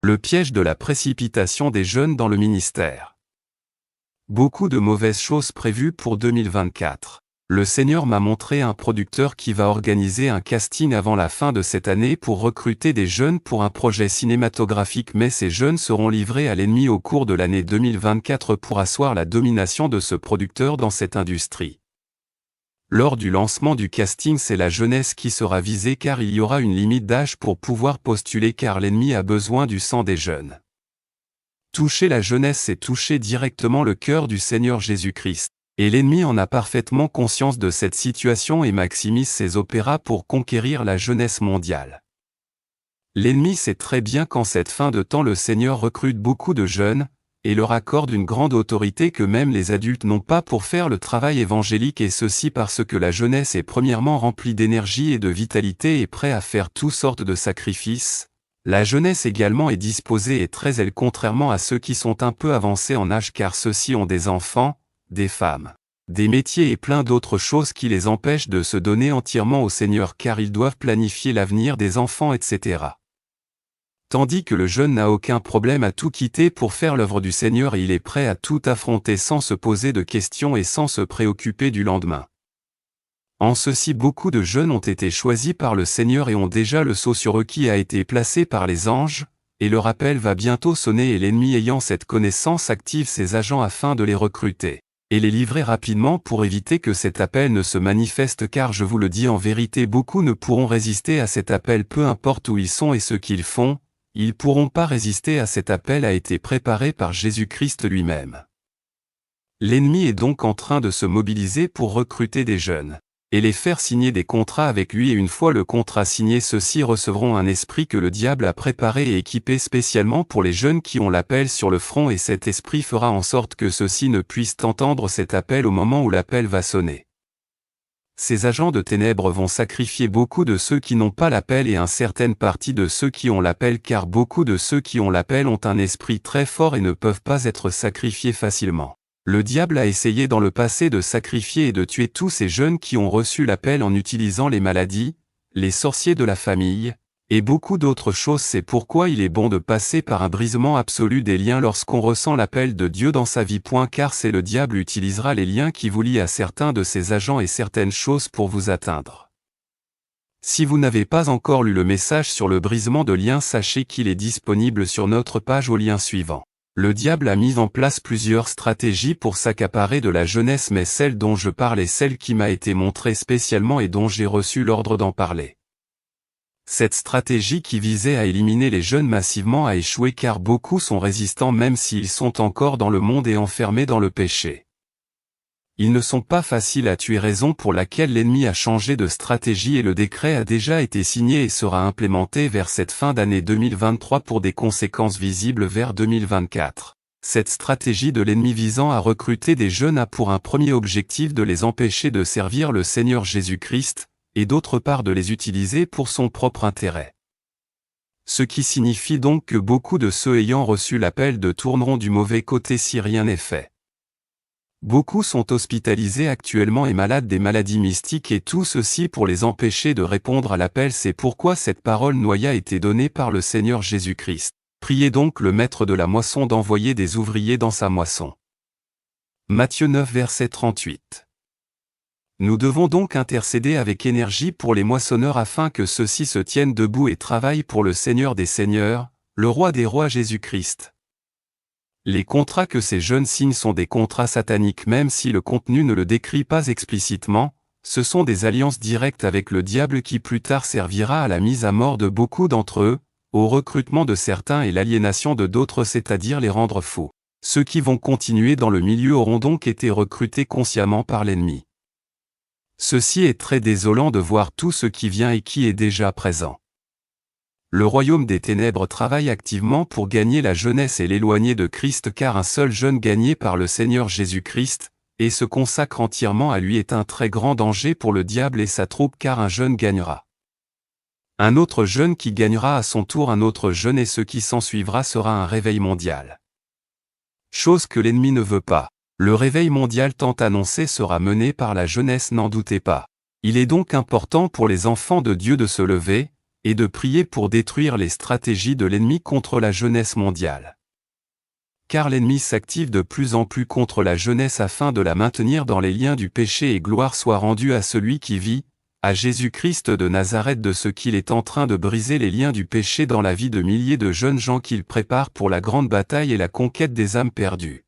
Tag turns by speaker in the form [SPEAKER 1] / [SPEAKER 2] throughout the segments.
[SPEAKER 1] Le piège de la précipitation des jeunes dans le ministère. Beaucoup de mauvaises choses prévues pour 2024. Le Seigneur m'a montré un producteur qui va organiser un casting avant la fin de cette année pour recruter des jeunes pour un projet cinématographique, mais ces jeunes seront livrés à l'ennemi au cours de l'année 2024 pour asseoir la domination de ce producteur dans cette industrie. Lors du lancement du casting, c'est la jeunesse qui sera visée car il y aura une limite d'âge pour pouvoir postuler car l'ennemi a besoin du sang des jeunes. Toucher la jeunesse, c'est toucher directement le cœur du Seigneur Jésus-Christ. Et l'ennemi en a parfaitement conscience de cette situation et maximise ses opéras pour conquérir la jeunesse mondiale. L'ennemi sait très bien qu'en cette fin de temps le Seigneur recrute beaucoup de jeunes, et leur accorde une grande autorité que même les adultes n'ont pas pour faire le travail évangélique, et ceci parce que la jeunesse est premièrement remplie d'énergie et de vitalité et prête à faire toutes sortes de sacrifices. La jeunesse également est disposée et très elle contrairement à ceux qui sont un peu avancés en âge car ceux-ci ont des enfants, des femmes, des métiers et plein d'autres choses qui les empêchent de se donner entièrement au Seigneur car ils doivent planifier l'avenir des enfants, etc. Tandis que le jeune n'a aucun problème à tout quitter pour faire l'œuvre du Seigneur et il est prêt à tout affronter sans se poser de questions et sans se préoccuper du lendemain. En ceci, beaucoup de jeunes ont été choisis par le Seigneur et ont déjà le sceau sur eux qui a été placé par les anges, et leur appel va bientôt sonner et l'ennemi ayant cette connaissance active ses agents afin de les recruter et les livrer rapidement pour éviter que cet appel ne se manifeste car je vous le dis en vérité, beaucoup ne pourront résister à cet appel peu importe où ils sont et ce qu'ils font, ils pourront pas résister à cet appel a été préparé par Jésus-Christ lui-même. L'ennemi est donc en train de se mobiliser pour recruter des jeunes et les faire signer des contrats avec lui et une fois le contrat signé, ceux-ci recevront un esprit que le diable a préparé et équipé spécialement pour les jeunes qui ont l'appel sur le front et cet esprit fera en sorte que ceux-ci ne puissent entendre cet appel au moment où l'appel va sonner. Ces agents de ténèbres vont sacrifier beaucoup de ceux qui n'ont pas l'appel et une certaine partie de ceux qui ont l'appel car beaucoup de ceux qui ont l'appel ont un esprit très fort et ne peuvent pas être sacrifiés facilement. Le diable a essayé dans le passé de sacrifier et de tuer tous ces jeunes qui ont reçu l'appel en utilisant les maladies, les sorciers de la famille, et beaucoup d'autres choses. C'est pourquoi il est bon de passer par un brisement absolu des liens lorsqu'on ressent l'appel de Dieu dans sa vie. Car c'est le diable utilisera les liens qui vous lient à certains de ses agents et certaines choses pour vous atteindre. Si vous n'avez pas encore lu le message sur le brisement de liens, sachez qu'il est disponible sur notre page au lien suivant. Le diable a mis en place plusieurs stratégies pour s'accaparer de la jeunesse, mais celle dont je parle est celle qui m'a été montrée spécialement et dont j'ai reçu l'ordre d'en parler. Cette stratégie qui visait à éliminer les jeunes massivement a échoué car beaucoup sont résistants même s'ils sont encore dans le monde et enfermés dans le péché. Ils ne sont pas faciles à tuer, raison pour laquelle l'ennemi a changé de stratégie et le décret a déjà été signé et sera implémenté vers cette fin d'année 2023 pour des conséquences visibles vers 2024. Cette stratégie de l'ennemi visant à recruter des jeunes a pour un premier objectif de les empêcher de servir le Seigneur Jésus-Christ, et d'autre part de les utiliser pour son propre intérêt. Ce qui signifie donc que beaucoup de ceux ayant reçu l'appel de tourneront du mauvais côté si rien n'est fait. Beaucoup sont hospitalisés actuellement et malades des maladies mystiques et tout ceci pour les empêcher de répondre à l'appel. C'est pourquoi cette parole noya a été donnée par le Seigneur Jésus-Christ. Priez donc le maître de la moisson d'envoyer des ouvriers dans sa moisson. Matthieu 9 verset 38. Nous devons donc intercéder avec énergie pour les moissonneurs afin que ceux-ci se tiennent debout et travaillent pour le Seigneur des Seigneurs, le Roi des Rois Jésus-Christ. Les contrats que ces jeunes signent sont des contrats sataniques même si le contenu ne le décrit pas explicitement, ce sont des alliances directes avec le diable qui plus tard servira à la mise à mort de beaucoup d'entre eux, au recrutement de certains et l'aliénation de d'autres, c'est-à-dire les rendre fous. Ceux qui vont continuer dans le milieu auront donc été recrutés consciemment par l'ennemi. Ceci est très désolant de voir tout ce qui vient et qui est déjà présent. Le royaume des ténèbres travaille activement pour gagner la jeunesse et l'éloigner de Christ car un seul jeune gagné par le Seigneur Jésus-Christ, et se consacre entièrement à lui est un très grand danger pour le diable et sa troupe car un jeune gagnera. Un autre jeune qui gagnera à son tour un autre jeune et ce qui s'ensuivra sera un réveil mondial. Chose que l'ennemi ne veut pas. Le réveil mondial tant annoncé sera mené par la jeunesse, n'en doutez pas. Il est donc important pour les enfants de Dieu de se lever, et de prier pour détruire les stratégies de l'ennemi contre la jeunesse mondiale. Car l'ennemi s'active de plus en plus contre la jeunesse afin de la maintenir dans les liens du péché, et gloire soit rendue à celui qui vit, à Jésus-Christ de Nazareth, de ce qu'il est en train de briser les liens du péché dans la vie de milliers de jeunes gens qu'il prépare pour la grande bataille et la conquête des âmes perdues.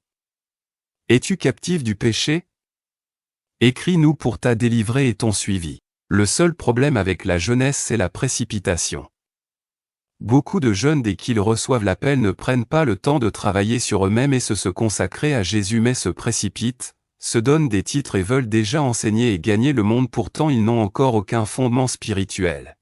[SPEAKER 1] Es-tu captif du péché? Écris-nous pour ta délivrée et ton suivi. Le seul problème avec la jeunesse, c'est la précipitation. Beaucoup de jeunes, dès qu'ils reçoivent l'appel, ne prennent pas le temps de travailler sur eux-mêmes et se consacrer à Jésus, mais se précipitent, se donnent des titres et veulent déjà enseigner et gagner le monde, pourtant ils n'ont encore aucun fondement spirituel.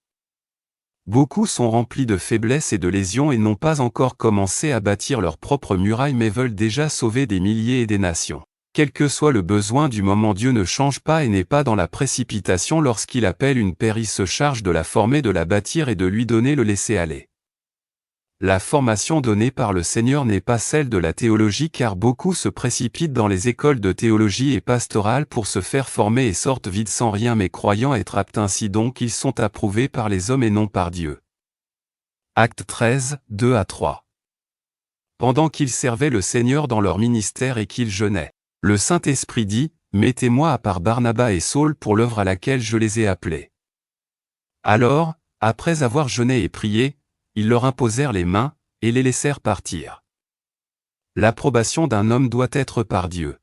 [SPEAKER 1] Beaucoup sont remplis de faiblesses et de lésions et n'ont pas encore commencé à bâtir leur propre muraille, mais veulent déjà sauver des milliers et des nations. Quel que soit le besoin du moment, Dieu ne change pas et n'est pas dans la précipitation. Lorsqu'il appelle une paire, il se charge de la former, de la bâtir et de lui donner le laisser-aller. La formation donnée par le Seigneur n'est pas celle de la théologie, car beaucoup se précipitent dans les écoles de théologie et pastorale pour se faire former et sortent vides sans rien, mais croyant être aptes. Ainsi donc ils sont approuvés par les hommes et non par Dieu. Actes 13, 2-3. Pendant qu'ils servaient le Seigneur dans leur ministère et qu'ils jeûnaient, le Saint-Esprit dit, « Mettez-moi à part Barnabas et Saul pour l'œuvre à laquelle je les ai appelés. » Alors, après avoir jeûné et prié, ils leur imposèrent les mains, et les laissèrent partir. L'approbation d'un homme doit être par Dieu.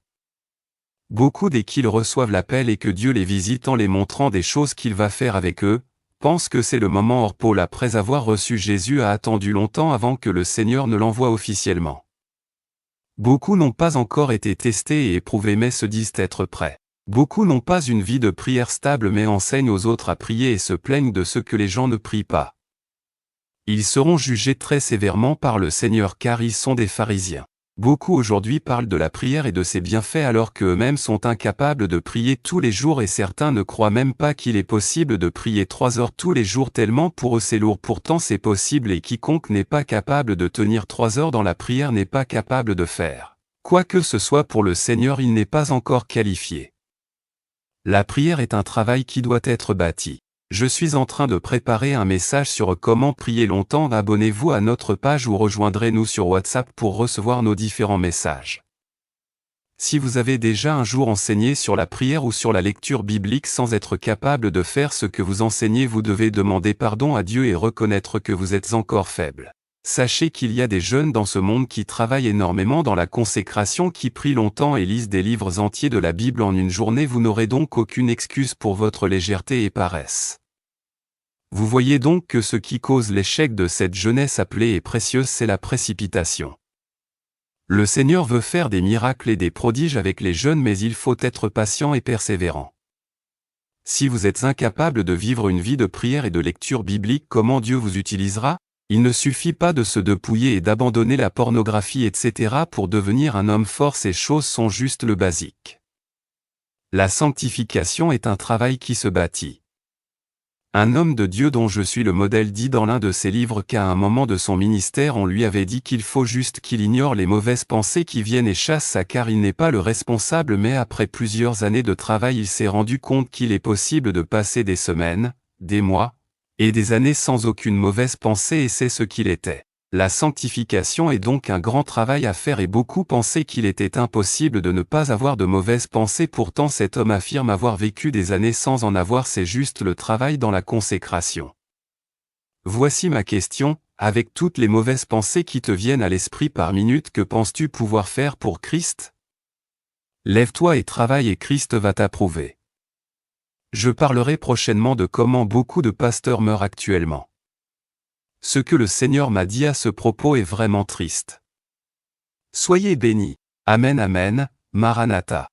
[SPEAKER 1] Beaucoup, dès qu'ils reçoivent l'appel et que Dieu les visite en les montrant des choses qu'il va faire avec eux, pensent que c'est le moment. Or Paul, après avoir reçu Jésus, a attendu longtemps avant que le Seigneur ne l'envoie officiellement. Beaucoup n'ont pas encore été testés et éprouvés mais se disent être prêts. Beaucoup n'ont pas une vie de prière stable mais enseignent aux autres à prier et se plaignent de ce que les gens ne prient pas. Ils seront jugés très sévèrement par le Seigneur car ils sont des pharisiens. Beaucoup aujourd'hui parlent de la prière et de ses bienfaits alors qu'eux-mêmes sont incapables de prier tous les jours, et certains ne croient même pas qu'il est possible de prier 3 heures tous les jours tellement pour eux c'est lourd. Pourtant c'est possible, et quiconque n'est pas capable de tenir 3 heures dans la prière n'est pas capable de faire quoi que ce soit pour le Seigneur, il n'est pas encore qualifié. La prière est un travail qui doit être bâti. Je suis en train de préparer un message sur comment prier longtemps. Abonnez-vous à notre page ou rejoindrez-nous sur WhatsApp pour recevoir nos différents messages. Si vous avez déjà un jour enseigné sur la prière ou sur la lecture biblique sans être capable de faire ce que vous enseignez, vous devez demander pardon à Dieu et reconnaître que vous êtes encore faible. Sachez qu'il y a des jeunes dans ce monde qui travaillent énormément dans la consécration, qui prient longtemps et lisent des livres entiers de la Bible en une journée. Vous n'aurez donc aucune excuse pour votre légèreté et paresse. Vous voyez donc que ce qui cause l'échec de cette jeunesse appelée et précieuse, c'est la précipitation. Le Seigneur veut faire des miracles et des prodiges avec les jeunes, mais il faut être patient et persévérant. Si vous êtes incapable de vivre une vie de prière et de lecture biblique, comment Dieu vous utilisera? Il ne suffit pas de se dépouiller et d'abandonner la pornographie, etc. pour devenir un homme fort. Ces choses sont juste le basique. La sanctification est un travail qui se bâtit. Un homme de Dieu dont je suis le modèle dit dans l'un de ses livres qu'à un moment de son ministère on lui avait dit qu'il faut juste qu'il ignore les mauvaises pensées qui viennent et chasse ça, car il n'est pas le responsable. Mais après plusieurs années de travail, il s'est rendu compte qu'il est possible de passer des semaines, des mois, et des années sans aucune mauvaise pensée, et c'est ce qu'il était. La sanctification est donc un grand travail à faire, et beaucoup pensaient qu'il était impossible de ne pas avoir de mauvaises pensées. Pourtant cet homme affirme avoir vécu des années sans en avoir. C'est juste le travail dans la consécration. Voici ma question: avec toutes les mauvaises pensées qui te viennent à l'esprit par minute, que penses-tu pouvoir faire pour Christ? Lève-toi et travaille et Christ va t'approuver. Je parlerai prochainement de comment beaucoup de pasteurs meurent actuellement. Ce que le Seigneur m'a dit à ce propos est vraiment triste. Soyez bénis. Amen, Amen, Maranatha.